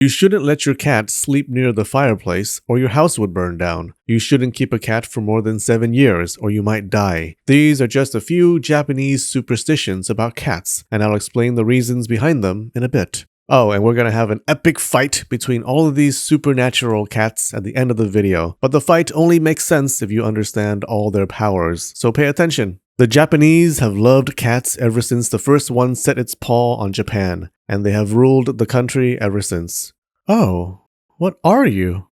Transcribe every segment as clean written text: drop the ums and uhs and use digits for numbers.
You shouldn't let your cat sleep near the fireplace or your house would burn down. You shouldn't keep a cat for more than 7 years or you might die. These are just a few Japanese superstitions about cats, and I'll explain the reasons behind them in a bit. Oh, and we're gonna have an epic fight between all of these supernatural cats at the end of the video. But the fight only makes sense if you understand all their powers, so pay attention. The Japanese have loved cats ever since the first one set its paw on Japan, and they have ruled the country ever since. Oh, what are you?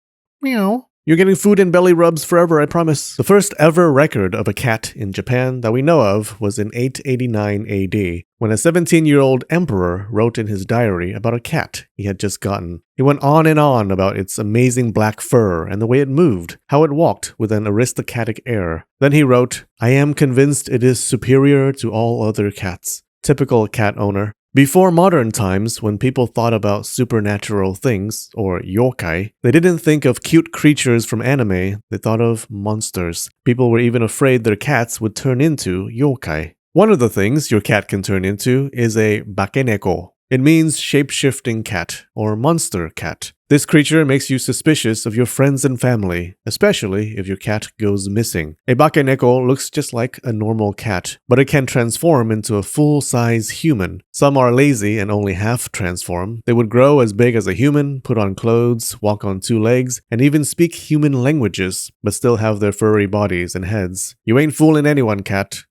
Meow. You're getting food and belly rubs forever, I promise. The first ever record of a cat in Japan that we know of was in 889 AD, when a 17-year-old emperor wrote in his diary about a cat he had just gotten. He went on and on about its amazing black fur and the way it moved, how it walked with an aristocratic air. Then he wrote, "I am convinced it is superior to all other cats." Typical cat owner. Before modern times, when people thought about supernatural things, or yokai, they didn't think of cute creatures from anime, they thought of monsters. People were even afraid their cats would turn into yokai. One of the things your cat can turn into is a Bakeneko. It means shapeshifting cat, or monster cat. This creature makes you suspicious of your friends and family, especially if your cat goes missing. A Bakeneko looks just like a normal cat, but it can transform into a full-size human. Some are lazy and only half transform. They would grow as big as a human, put on clothes, walk on 2 legs, and even speak human languages, but still have their furry bodies and heads. You ain't fooling anyone, cat.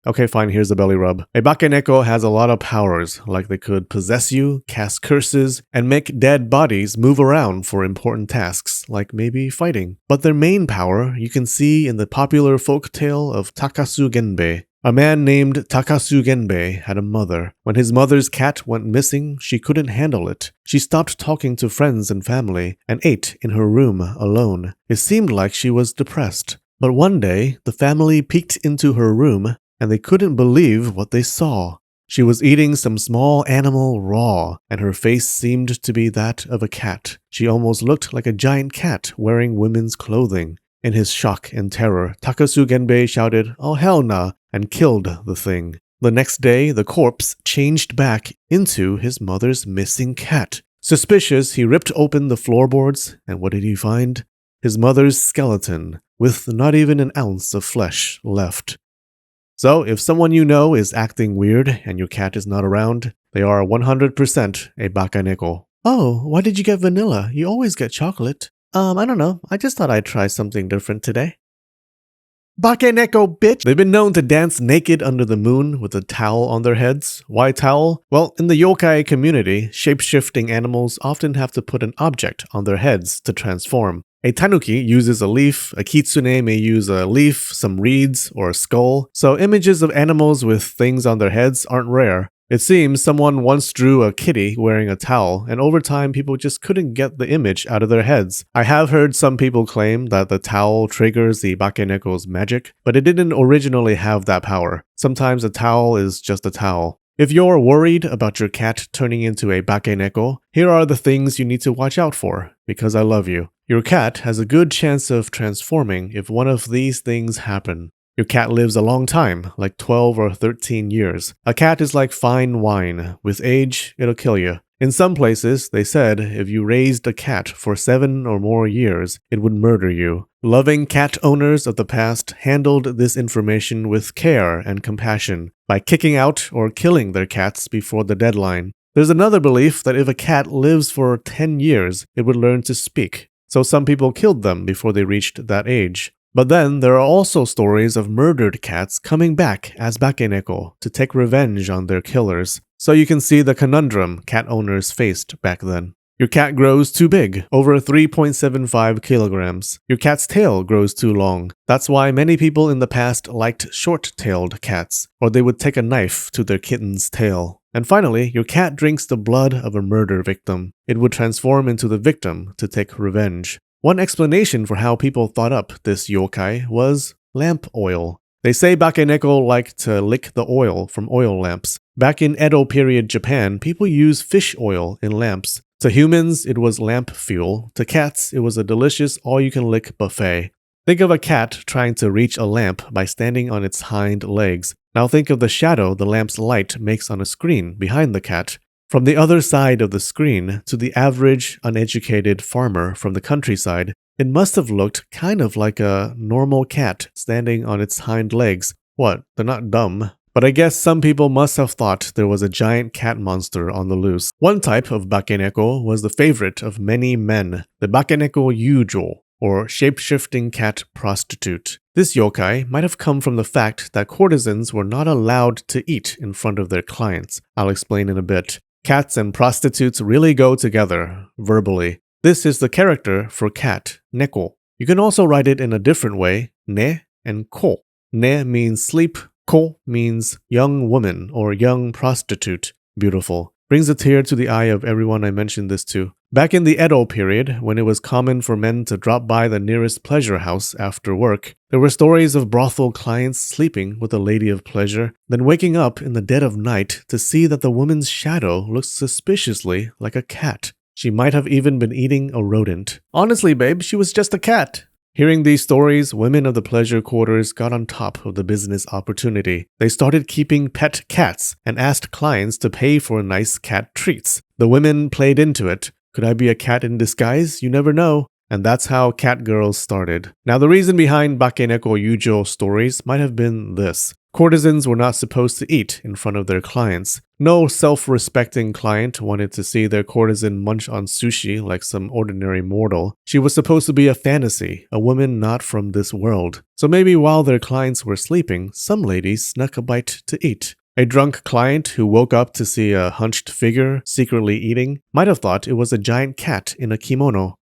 Okay, fine, here's the belly rub. A Bakeneko has a lot of powers, like they could possess you, cast curses, and make dead bodies move around for important tasks, like maybe fighting. But their main power you can see in the popular folk tale of Takasu Genbei. A man named Takasu Genbei had a mother. When his mother's cat went missing, she couldn't handle it. She stopped talking to friends and family, and ate in her room alone. It seemed like she was depressed. But one day, the family peeked into her room, and they couldn't believe what they saw. She was eating some small animal raw, and her face seemed to be that of a cat. She almost looked like a giant cat wearing women's clothing. In his shock and terror, Takasu Genbei shouted, "Oh hell nah," and killed the thing. The next day, the corpse changed back into his mother's missing cat. Suspicious, he ripped open the floorboards, and what did he find? His mother's skeleton, with not even an ounce of flesh left. So, if someone you know is acting weird and your cat is not around, they are 100% a Bakeneko. Oh, why did you get vanilla? You always get chocolate. I don't know. I just thought I'd try something different today. Bakeneko, bitch! They've been known to dance naked under the moon with a towel on their heads. Why towel? Well, in the yokai community, shape-shifting animals often have to put an object on their heads to transform. A tanuki uses a leaf, a kitsune may use a leaf, some reeds, or a skull, so images of animals with things on their heads aren't rare. It seems someone once drew a kitty wearing a towel, and over time people just couldn't get the image out of their heads. I have heard some people claim that the towel triggers the Bakeneko's magic, but it didn't originally have that power. Sometimes a towel is just a towel. If you're worried about your cat turning into a Bakeneko, here are the things you need to watch out for, because I love you. Your cat has a good chance of transforming if one of these things happen. Your cat lives a long time, like 12 or 13 years. A cat is like fine wine. With age, it'll kill you. In some places, they said if you raised a cat for 7 or more years, it would murder you. Loving cat owners of the past handled this information with care and compassion by kicking out or killing their cats before the deadline. There's another belief that if a cat lives for 10 years, it would learn to speak. So some people killed them before they reached that age. But then there are also stories of murdered cats coming back as Bakeneko to take revenge on their killers. So you can see the conundrum cat owners faced back then. Your cat grows too big, over 3.75 kilograms. Your cat's tail grows too long. That's why many people in the past liked short-tailed cats, or they would take a knife to their kitten's tail. And finally, your cat drinks the blood of a murder victim. It would transform into the victim to take revenge. One explanation for how people thought up this yokai was lamp oil. They say Bakeneko like to lick the oil from oil lamps. Back in Edo period Japan, people used fish oil in lamps. To humans, it was lamp fuel. To cats, it was a delicious all-you-can-lick buffet. Think of a cat trying to reach a lamp by standing on its hind legs. Now think of the shadow the lamp's light makes on a screen behind the cat. From the other side of the screen, to the average, uneducated farmer from the countryside, it must have looked kind of like a normal cat standing on its hind legs. What? They're not dumb. But I guess some people must have thought there was a giant cat monster on the loose. One type of Bakeneko was the favorite of many men, the Bakeneko Yujo, or shapeshifting cat prostitute. This yokai might have come from the fact that courtesans were not allowed to eat in front of their clients. I'll explain in a bit. Cats and prostitutes really go together, verbally. This is the character for cat, Neko. You can also write it in a different way, ne and ko. Ne means sleep, ko means young woman or young prostitute. Beautiful. Brings a tear to the eye of everyone I mentioned this to. Back in the Edo period, when it was common for men to drop by the nearest pleasure house after work, there were stories of brothel clients sleeping with a lady of pleasure, then waking up in the dead of night to see that the woman's shadow looked suspiciously like a cat. She might have even been eating a rodent. Honestly, babe, she was just a cat. Hearing these stories, women of the pleasure quarters got on top of the business opportunity. They started keeping pet cats and asked clients to pay for nice cat treats. The women played into it. Could I be a cat in disguise? You never know. And that's how cat girls started. Now, the reason behind Bakeneko Yujo stories might have been this. Courtesans were not supposed to eat in front of their clients. No self-respecting client wanted to see their courtesan munch on sushi like some ordinary mortal. She was supposed to be a fantasy, a woman not from this world. So maybe while their clients were sleeping, some ladies snuck a bite to eat. A drunk client who woke up to see a hunched figure secretly eating might have thought it was a giant cat in a kimono.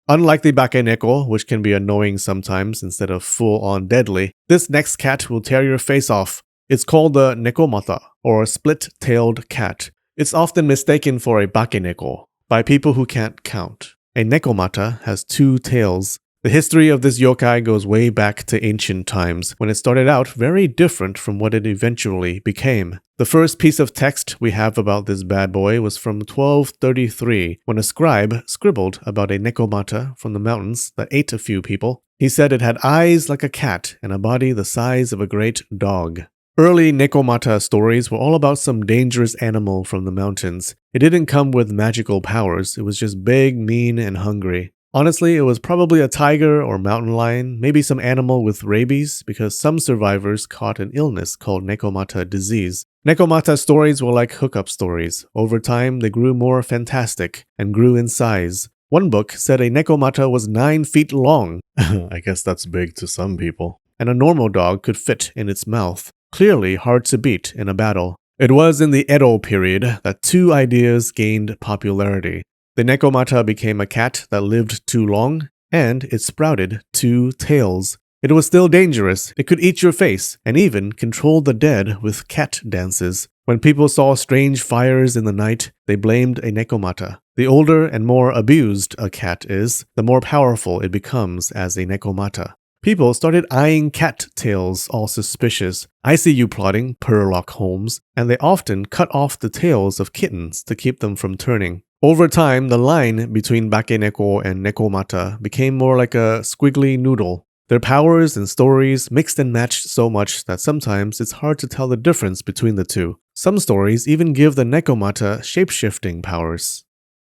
Unlike the Bakeneko, which can be annoying sometimes instead of full-on deadly, this next cat will tear your face off. It's called the nekomata, or split-tailed cat. It's often mistaken for a Bakeneko by people who can't count. A nekomata has 2 tails. The history of this yokai goes way back to ancient times, when it started out very different from what it eventually became. The first piece of text we have about this bad boy was from 1233, when a scribe scribbled about a nekomata from the mountains that ate a few people. He said it had eyes like a cat and a body the size of a great dog. Early nekomata stories were all about some dangerous animal from the mountains. It didn't come with magical powers, it was just big, mean, and hungry. Honestly, it was probably a tiger or mountain lion, maybe some animal with rabies, because some survivors caught an illness called nekomata disease. Nekomata stories were like hookup stories. Over time, they grew more fantastic and grew in size. One book said a nekomata was 9 feet long. I guess that's big to some people. And a normal dog could fit in its mouth. Clearly hard to beat in a battle. It was in the Edo period that 2 ideas gained popularity. The nekomata became a cat that lived too long, and it sprouted 2 tails. It was still dangerous, it could eat your face, and even control the dead with cat dances. When people saw strange fires in the night, they blamed a nekomata. The older and more abused a cat is, the more powerful it becomes as a nekomata. People started eyeing cat tails all suspicious. I see you plotting, Sherlock Holmes, and they often cut off the tails of kittens to keep them from turning. Over time, the line between Bakeneko and nekomata became more like a squiggly noodle. Their powers and stories mixed and matched so much that sometimes it's hard to tell the difference between the two. Some stories even give the nekomata shapeshifting powers.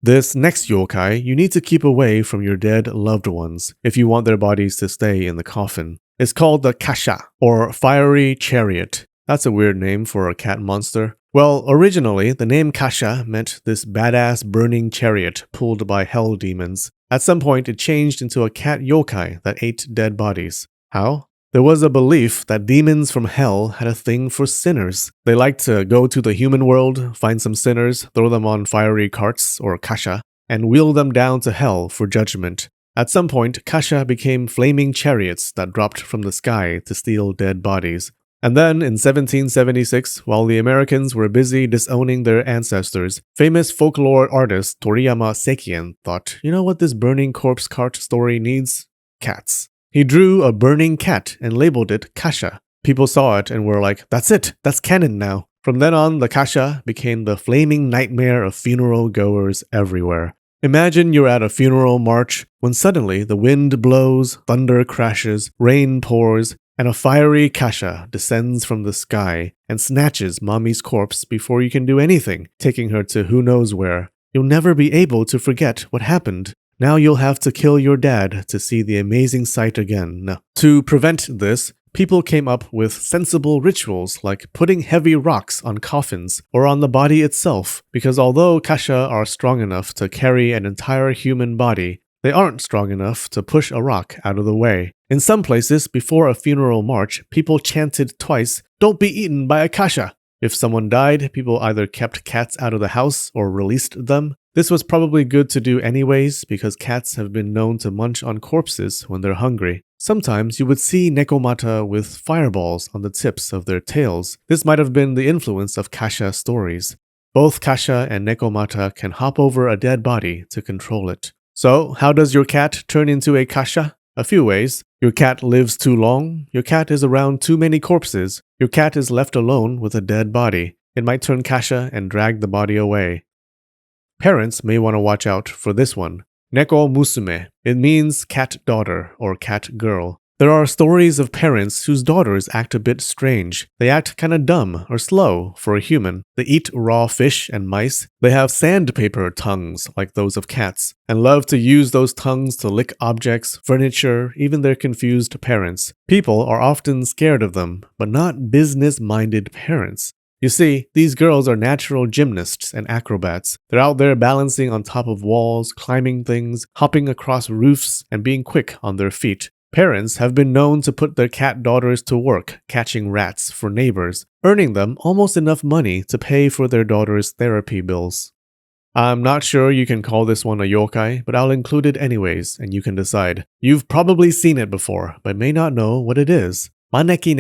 This next yokai, you need to keep away from your dead loved ones if you want their bodies to stay in the coffin. It's called the Kasha, or fiery chariot. That's a weird name for a cat monster. Well, originally, the name Kasha meant this badass burning chariot pulled by hell demons. At some point, it changed into a cat yokai that ate dead bodies. How? There was a belief that demons from hell had a thing for sinners. They liked to go to the human world, find some sinners, throw them on fiery carts, or kasha, and wheel them down to hell for judgment. At some point, kasha became flaming chariots that dropped from the sky to steal dead bodies. And then, in 1776, while the Americans were busy disowning their ancestors, famous folklore artist Toriyama Sekien thought, you know what this burning corpse cart story needs? Cats. He drew a burning cat and labeled it Kasha. People saw it and were like, that's it, that's canon now. From then on, the Kasha became the flaming nightmare of funeral goers everywhere. Imagine you're at a funeral march when suddenly the wind blows, thunder crashes, rain pours, and a fiery Kasha descends from the sky and snatches mommy's corpse before you can do anything, taking her to who knows where. You'll never be able to forget what happened. Now you'll have to kill your dad to see the amazing sight again. To prevent this, people came up with sensible rituals like putting heavy rocks on coffins or on the body itself, because although Kasha are strong enough to carry an entire human body, they aren't strong enough to push a rock out of the way. In some places, before a funeral march, people chanted twice, "Don't be eaten by a Kasha." If someone died, people either kept cats out of the house or released them. This was probably good to do anyways, because cats have been known to munch on corpses when they're hungry. Sometimes you would see nekomata with fireballs on the tips of their tails. This might have been the influence of Kasha stories. Both Kasha and nekomata can hop over a dead body to control it. So, how does your cat turn into a Kasha? A few ways. Your cat lives too long. Your cat is around too many corpses. Your cat is left alone with a dead body. It might turn Kasha and drag the body away. Parents may want to watch out for this one. Neko musume. It means cat daughter or cat girl. There are stories of parents whose daughters act a bit strange. They act kinda dumb or slow for a human. They eat raw fish and mice. They have sandpaper tongues like those of cats, and love to use those tongues to lick objects, furniture, even their confused parents. People are often scared of them, but not business-minded parents. You see, these girls are natural gymnasts and acrobats. They're out there balancing on top of walls, climbing things, hopping across roofs, and being quick on their feet. Parents have been known to put their cat daughters to work catching rats for neighbors, earning them almost enough money to pay for their daughters' therapy bills. I'm not sure you can call this one a yokai, but I'll include it anyways, and you can decide. You've probably seen it before, but may not know what it is. Maneki,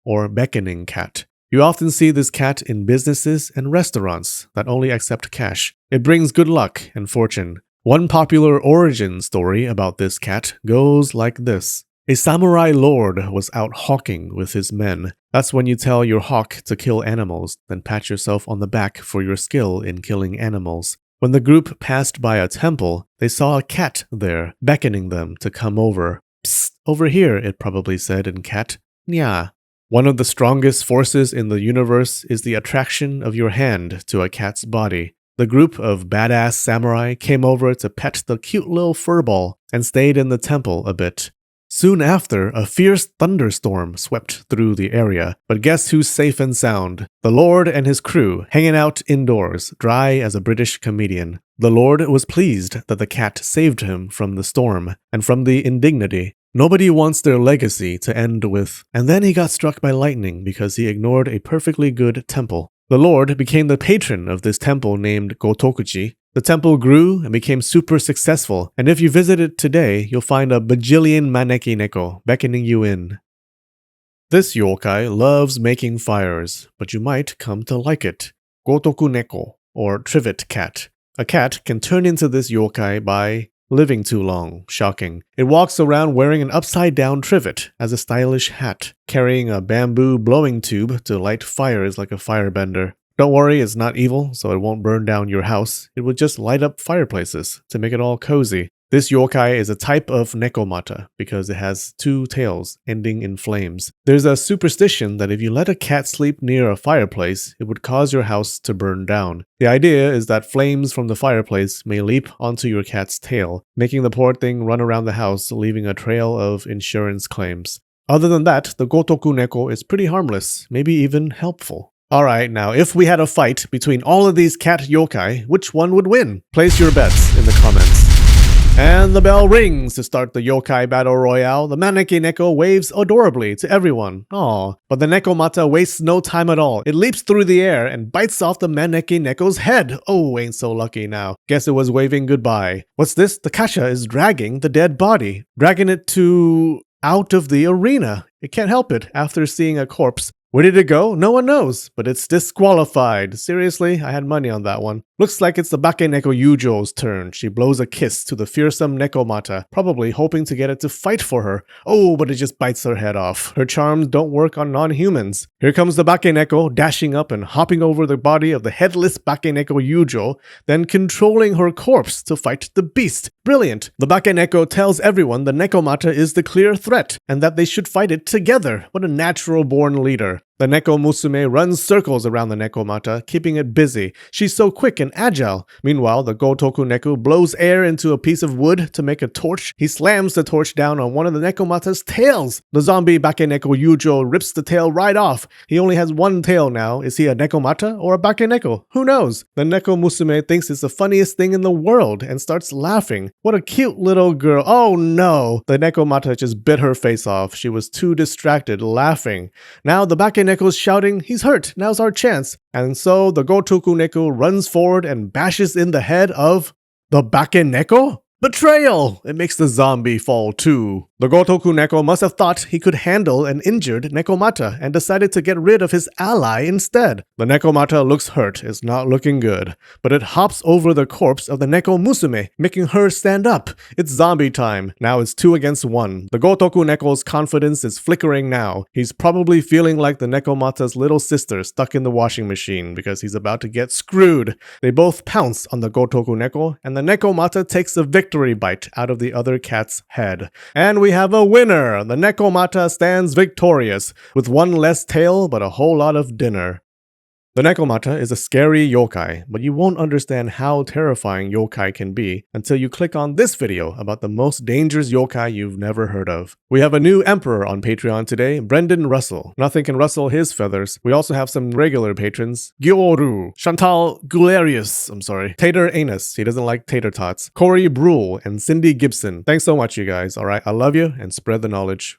or beckoning cat. You often see this cat in businesses and restaurants that only accept cash. It brings good luck and fortune. One popular origin story about this cat goes like this. A samurai lord was out hawking with his men. That's when you tell your hawk to kill animals, then pat yourself on the back for your skill in killing animals. When the group passed by a temple, they saw a cat there, beckoning them to come over. Psst, over here, it probably said in cat. Nya. One of the strongest forces in the universe is the attraction of your hand to a cat's body. The group of badass samurai came over to pet the cute little furball and stayed in the temple a bit. Soon after, a fierce thunderstorm swept through the area, but guess who's safe and sound? The Lord and his crew, hanging out indoors, dry as a British comedian. The Lord was pleased that the cat saved him from the storm and from the indignity. Nobody wants their legacy to end with, and then he got struck by lightning because he ignored a perfectly good temple. The Lord became the patron of this temple named Gotokuneko. The temple grew and became super successful, and if you visit it today, you'll find a bajillion Neko beckoning you in. This yokai loves making fires, but you might come to like it. Gotokuneko, or trivet cat. A cat can turn into this yokai by living too long. Shocking. It walks around wearing an upside-down trivet as a stylish hat, carrying a bamboo blowing tube to light fires like a firebender. Don't worry, it's not evil, so it won't burn down your house. It would just light up fireplaces to make it all cozy. This yokai is a type of nekomata because it has two tails ending in flames. There's a superstition that if you let a cat sleep near a fireplace, it would cause your house to burn down. The idea is that flames from the fireplace may leap onto your cat's tail, making the poor thing run around the house, leaving a trail of insurance claims. Other than that, the gotokuneko is pretty harmless, maybe even helpful. Alright, now if we had a fight between all of these cat yokai, which one would win? Place your bets in the comments. And the bell rings to start the yokai battle royale. The Neko waves adorably to everyone. Aw, but the nekomata wastes no time at all. It leaps through the air and bites off the Neko's head. Oh, ain't so lucky now. Guess it was waving goodbye. What's this? The Kasha is dragging the dead body. Dragging it out of the arena. It can't help it after seeing a corpse. Where did it go? No one knows, but it's disqualified. Seriously, I had money on that one. Looks like it's the Bakeneko Yujo's turn. She blows a kiss to the fearsome nekomata, probably hoping to get it to fight for her. Oh, but it just bites her head off. Her charms don't work on non-humans. Here comes the Bakeneko, dashing up and hopping over the body of the headless Bakeneko Yujo, then controlling her corpse to fight the beast. Brilliant! The Bakeneko tells everyone the nekomata is the clear threat, and that they should fight it together. What a natural-born leader. The Neko musume runs circles around the nekomata, keeping it busy. She's so quick and agile. Meanwhile, the gotokuneko blows air into a piece of wood to make a torch. He slams the torch down on one of the nekomata's tails. The zombie Bakeneko Yujo rips the tail right off. He only has one tail now. Is he a nekomata or a Bakeneko? Who knows? The Neko musume thinks it's the funniest thing in the world and starts laughing. What a cute little girl. Oh no! The nekomata just bit her face off. She was too distracted, laughing. Now the Bakeneko's shouting, "He's hurt, now's our chance." And so the gotokuneko runs forward and bashes in the head of the Bakeneko? Betrayal! It makes the zombie fall too. The gotokuneko must have thought he could handle an injured nekomata and decided to get rid of his ally instead. The nekomata looks hurt, it's not looking good, but it hops over the corpse of the neko musume, making her stand up. It's zombie time. Now it's 2 against 1. The gotokuneko's confidence is flickering now. He's probably feeling like the nekomata's little sister stuck in the washing machine because he's about to get screwed. They both pounce on the gotokuneko, and the nekomata takes a victory bite out of the other cat's head. And we have a winner! The nekomata stands victorious, with one less tail but a whole lot of dinner. The nekomata is a scary yokai, but you won't understand how terrifying yokai can be until you click on this video about the most dangerous yokai you've never heard of. We have a new emperor on Patreon today, Brendan Russell. Nothing can rustle his feathers. We also have some regular patrons, Gyoru, Chantal Gularius, Tater Anus, he doesn't like tater tots, Corey Brule, and Cindy Gibson. Thanks so much, you guys, alright? I love you, and spread the knowledge.